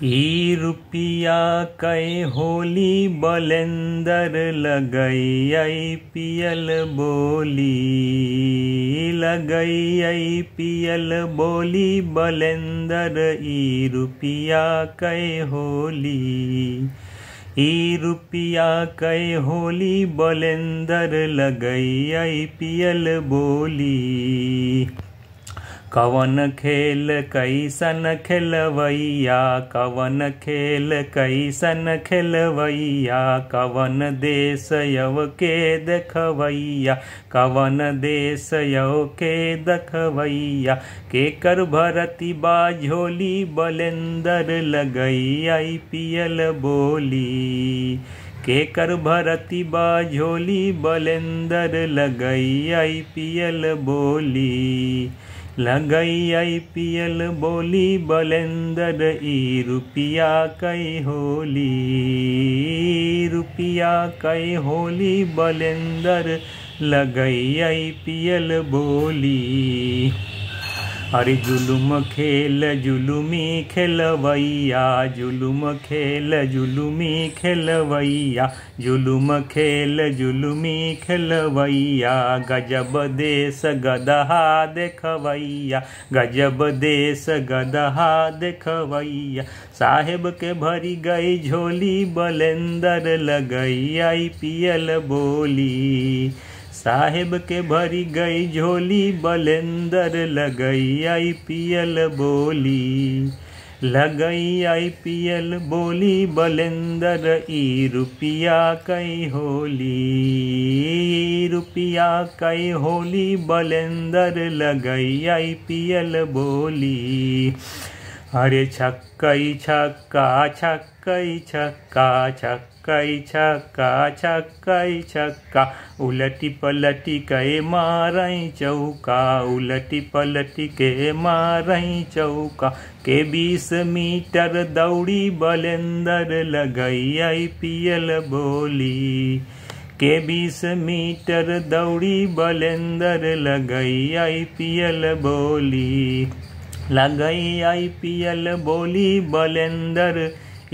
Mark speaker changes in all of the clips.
Speaker 1: ई रुपिया कै होली बलेंदर लगई IPL बोली लगई IPL बोली बलेंदर ई रुपिया कै होली ई रुपिया कै होली बलेंदर लगई IPL बोली। कवन खेल कैसन खेलवैया कवन खेल कैसन खेलवैया कवन देश यव के देखवैया कवन देश यव के देखवैया केकर भरती बा झोली बलेंदर लगई IPL बोली केकर भरती बा झोली बलेंदर लगई IPL बोली लगई IPL बोली बलेंदर ई रुपिया कै होली रुपिया कै होली बलेंदर लगई IPL बोली। अरे जुलुम खेल जुलुमी खेलवैया जुलुम खेल जुलुमी खेलवैया जुलुम खेल जुलुमी खेलवैया गजब देश गदहा देखवैया गजब देश गदहा देखवैया साहेब के भरी गई झोली बलेंदर लगई IPL बोली साहेब के भरी गई झोली बलेंदर लगई IPL बोली लगई IPL बोली बलेंदर ई रुपिया कै होली रुपिया कै होली बलेंदर लगई IPL बोली। अरे छक्कई छक्का छक्कई छक्का छक्कई छक्का छक्कई छक्का उलटी पलटी के मारई चौका उलटी पलटी के मारई चौका के 20 मीटर दौड़ी बलेंदर लगई IPL बोली के 20 मीटर दौड़ी बलेंदर लगई IPL बोली लगई IPL बोली बलेंदर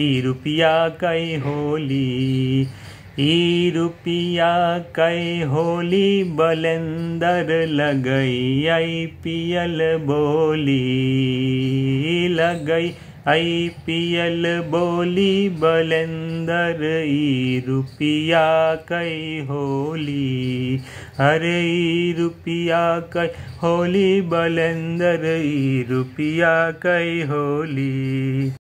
Speaker 1: ई रुपिया कै होली ई रुपिया कै होली बलेंदर लगई IPL बोली लगई IPL बोली बलेंदर ई रुपिया कै होली अरे ई रुपिया कै होली बलेंदर ई रुपिया कै होली।